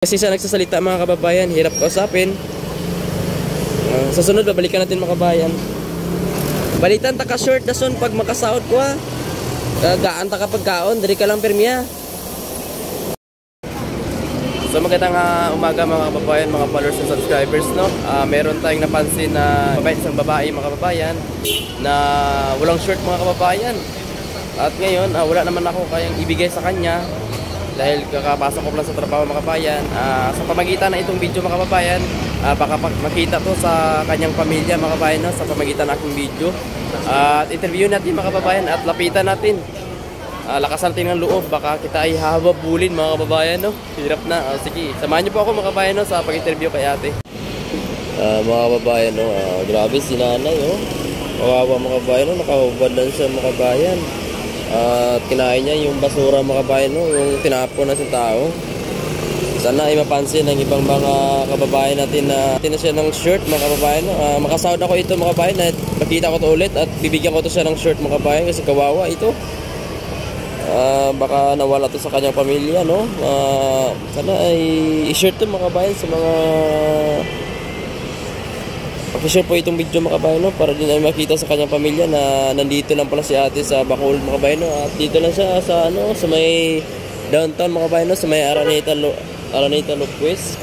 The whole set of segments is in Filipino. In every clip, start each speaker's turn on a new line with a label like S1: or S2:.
S1: Kasi siya nagsasalita mga kababayan, hirap kausapin. Sa sunod, babalikan natin mga kababayan. Balitan ta ka short dason pag makasahod ko ha. Gaan ta kapag kaon, dari ka lang permiya. So magandang umaga mga kababayan, mga followers and subscribers, no? Meron tayong napansin na isang babae mga kababayan na walang short mga kababayan. At ngayon, wala naman ako kayang ibigay sa kanya dahil kakapasok ko lang sa trabaho mga kababayan. Sa pamagitan ng itong video mga kababayan, baka makita to sa kanyang pamilya mga kababayan, no? Sa pamagitan ng aking video. At interview natin mga kababayan at lapitan natin. Lakasan natin ng loob, baka kita ay hababulin mga kababayan, no? Hirap na. Sige, samahan niyo po ako mga kababayan, no, sa pag-interview kay ate. Mga kababayan, no, grabe si nanay, oh. Kawawa mga kababayan, no? Nakahubad lang siya mga kababayan. At kinain niya yung basura mga kababayan, no? Yung tinapon na sa tao. Sana ay mapansin ng ibang mga kababayan natin na siya ng shirt mga kababayan, no? Makasahod ako ito mga kababayan at makita ko to ulit at bibigyan ko to siya ng shirt mga kababayan kasi kawawa ito. Baka nawala to sa kanyang pamilya, no? Sana ay i-share to mga kababayan sa mga pag-share po itong video mga kababayan, no? Para din ay makita sa kanyang pamilya na nandito lang pala si ate sa Bacolod mga kababayan, no? At dito lang siya sa sa may downtown mga kababayan, no? Sa may Araneta Lopez.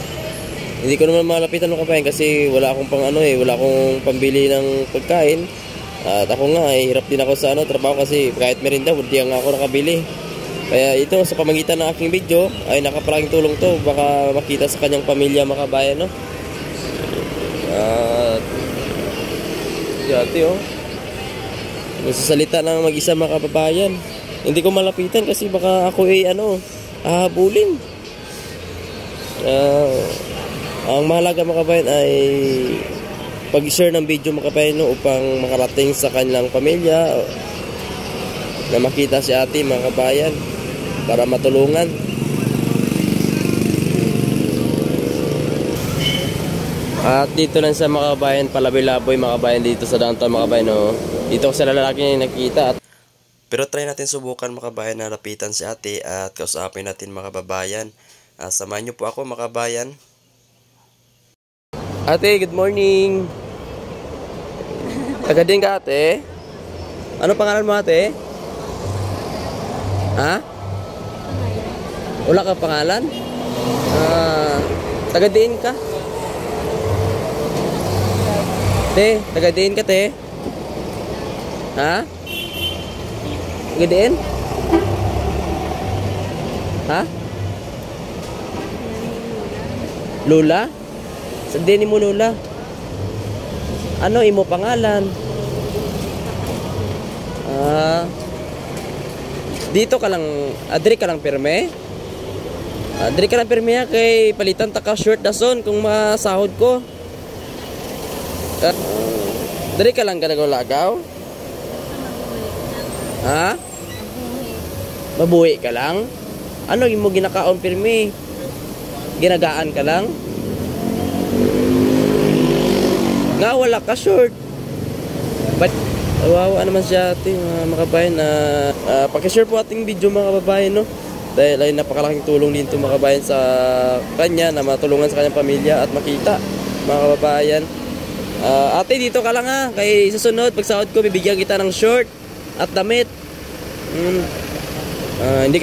S1: Hindi ko naman malapitan mga kababayan kasi wala akong wala akong pambili ng pagkain. At ako nga ay hirap din ako sa trabaho kasi kahit merinda hindi nga ako nakabili. Kaya ito sa pamagitan ng aking video ay nakaparaking tulong to, baka makita sa kanyang pamilya mga kababayan, no? At yati, oh, nagsasalita ng mag-isa mga kababayan. Hindi ko malapitan kasi baka ako ay hahabulin. Ang mahalaga mga kababayan ay pag-share ng video mga kababayan, no, upang makarating sa kanilang pamilya na makita si ate mga kababayan para matulungan. At dito lang sa mga kababayan, palaboy-laboy mga kababayan dito sa downtown mga kababayan, no. Dito sa lalaki na nakita. Pero try natin subukan mga kababayan na lapitan si ate at kausapin natin mga kababayan. Samahan niyo po ako mga kababayan. Ate, good morning. Taga din ka ate? Ano pangalan mo ate? Ha? Wala ka pangalan? Taga din ka? Te, taga din ka te? Ha? Taga din? Ha? Lula? Sa din mo Lula? Ano imo pangalan? Dito ka lang, adri ka lang pirme? Adri ka lang pirme kay palitan ta ka short dason kung masahod ko. Adri ka lang ganagulagaw? Ha? Mabuhi ka lang? Ano imo ginakaon pirme? Ginagaan ka lang? Nga wala ka short. But wawa naman siya ating mga kababayan na paki-share po ating video mga kababayan, no? Dahil ay napakalaking tulong dito mga kababayan sa kanya na matulungan sa kanyang pamilya at makita mga kababayan. Ate dito ka lang ha, kay susunod pag sahod ko bibigyan kita ng short at damit. Hindi